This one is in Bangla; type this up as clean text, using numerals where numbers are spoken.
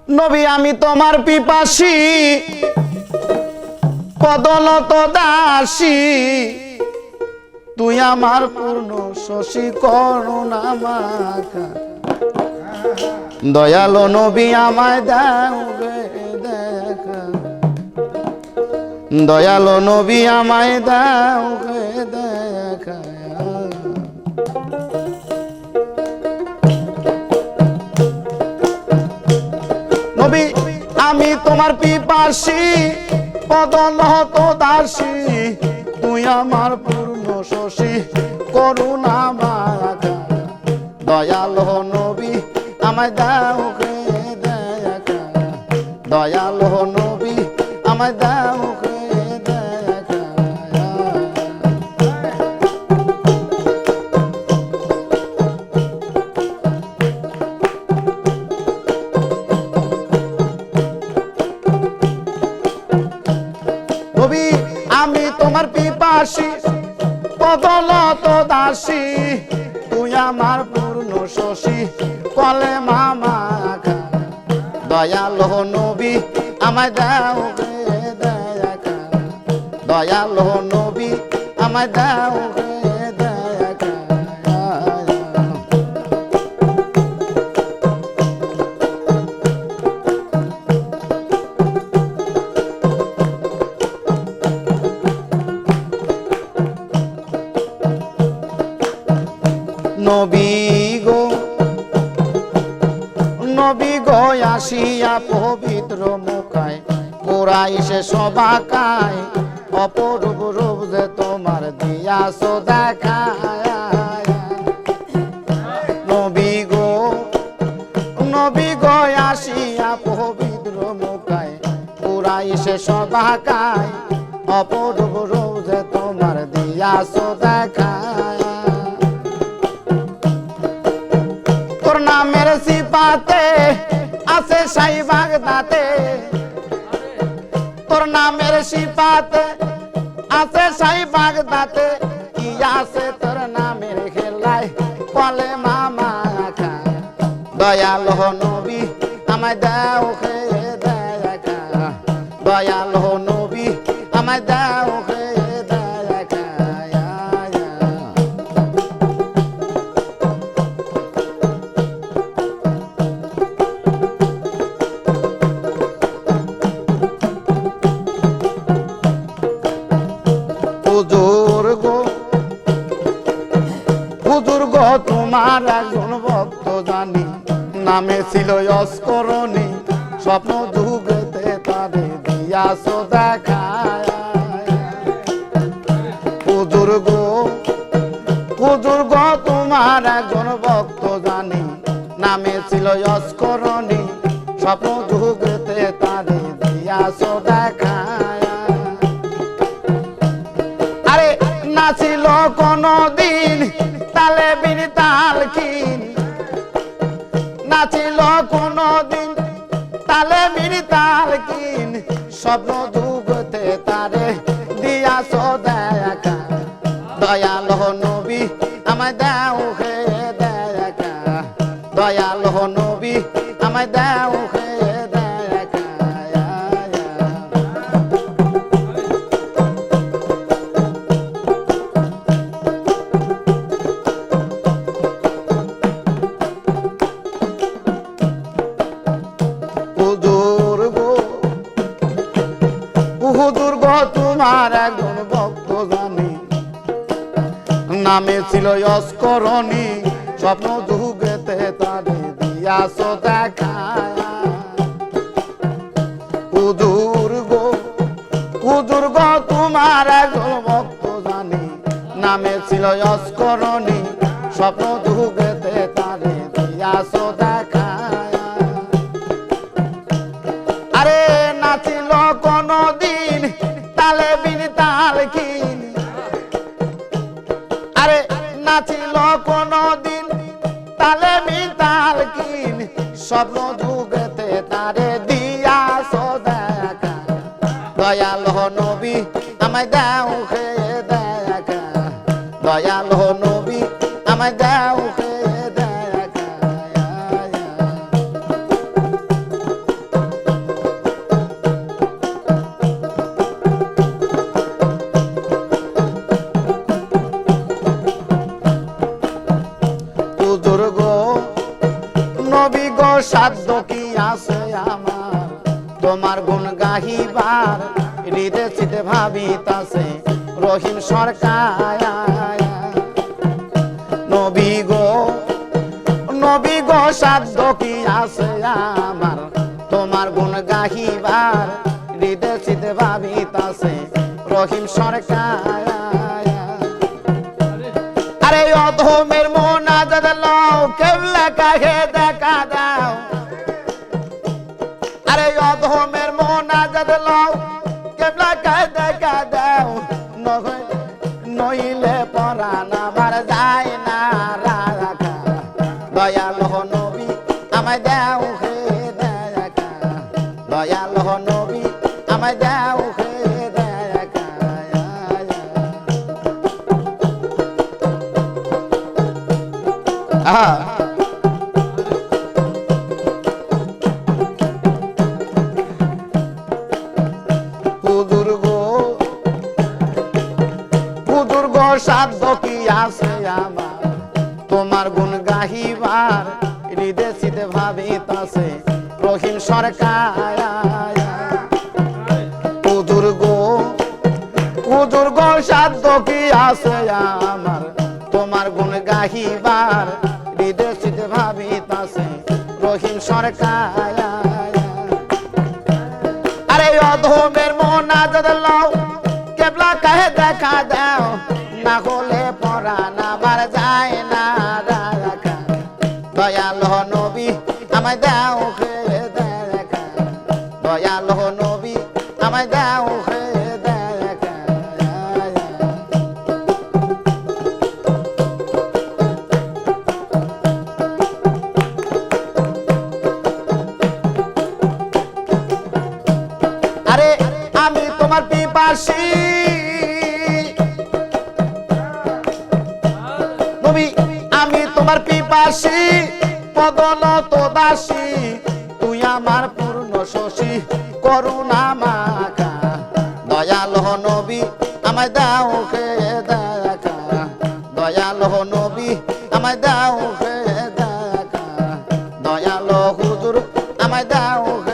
নবী আমি তোমার পিপাসী পদনত দাসী তুই আমার পূর্ণ শশী করুণা মাখা দয়ালো নবী আমায় দাও গে দেখা দয়ালো নবী আমায় দাও গে দেখা নবী আমি তোমার পিপাসী পদনত দাসী তুই আমার পূর্ণ শশী করুণা মাখা দয়ালো নবী আমায় দাও গে দেখা দয়ালো নবী আমায় দাও গে দেখা নবী আমি তোমার পিপাসী পদনত দাসী তুই আমার পূর্ণ শশী কলে মাখা দয়ালো নবী আমায় দাও গে দেখা দয়ালো নবী আমায় দাও গে দেখা নবী গো আসিয়া পবিত্র মুখায় কুরাইশে সবাকায় অপরূপ রূপ যে তোমার দিয়াছো দেখায় নবী গো আসিয়া পবিত্র মুখায় কুরাইশে সবাকায় অপরূপ রূপ যে তোমার দিয়াছো দেখায় তোর নামের সিপাতে আছে সাই বাগদাতে তোর নামের সিপাতে আছে সাই বাগদাতে কি আছে তোর নামের খেলায় কলে মাখা দয়ালো নবী আমায় দাও গে দেখা দয়ালো নবী আমায় দাও গে দেখা হুজুর গো তোমার একজন ভক্ত জানি নামে ছিল অস্করণী স্বপ্ন যুগেতে তারে দিয়াছো দেখায় হুজুর গো তোমার একজন ভক্ত জানি নামে ছিল অস্করণী স্বপ্ন যুগেতে তারে দিয়াছো দেখায় আরে নাছিল কোনদিন তালে বিন তালকিন নাছিল কোনদিন তালে বিন তালকিন স্বপ্ন যুগতে তারে দিয়াছো দেখা দয়ালো নবী আমায় দাও গে দেখা দয়ালো নবী আমায় দাও গে দেখা হুজুর গো তোমার একজন ভক্ত জানি নামে ছিল অস্করণী স্বপ্ন যুগেতে তারে দিয়াছো দেখায় হুজুর গো তোমার একজন ভক্ত জানি নামে ছিল অস্করণী স্বপ্ন যুগেতে তারে দিয়াছো দেখায় আরে নাছিল কোনদিন তালে বিন তালকিন আরে নাছিল কোনদিন তালে বিন তালকিন স্বপ্ন যুগেতে তারে দিয়াছো দেখা দয়ালো নবী আমায় দাও গে দেখা দয়ালো নবী আমায় দাও গে দেখা কি আছে আমার তোমার গুণ গাহিবার হৃদয় চিতে ভাবিতাছে রহিম সরকার নবী গো সাধ্য কি আছে আমার তোমার গুণ গাহিবার হৃদয় চিতে ভাবিতাছে রহিম সরকার আরে অধমের মোনাজাত লও কেবলা কাহে দেখা দাও আরে অধমের মোনাজাত লও কেবলা কাহে দেখা দাও নইলে পরাণ আমার যায় না রাখা দয়াল নবী আমায় দাও হে দেখা দয়াল নবী আমায় দাও হে দেখা সাধ্য কি আছে আমার তোমার গুণ গাহিবার হৃদয় চিতে ভাবিতাছে রহিম সরকার হুজুর গো সাধ্য কি আছে আমার তোমার গুণ গাহিবার হৃদয় চিতে ভাবিতাছে রহিম সরকার আরে অধমের মোনাজাত লও কেবলা কাহে দেখা দাও না হলে পরাণ আমার যায় না রাখা দয়াল নবী আমায় দাও হে দেখা দয়াল নবী আমায় দাও হে দেখা আরে আমি তোমার পিপাসী আমি তোমার পিপাসী পদনত দাসী তুই আমার পূর্ণ শশী করুণা মাখা দয়াল নবী আমায় দাও হে দেখা দয়াল নবী আমায় দাও হে দেখা দয়াল হুজুর আমায় দাও হে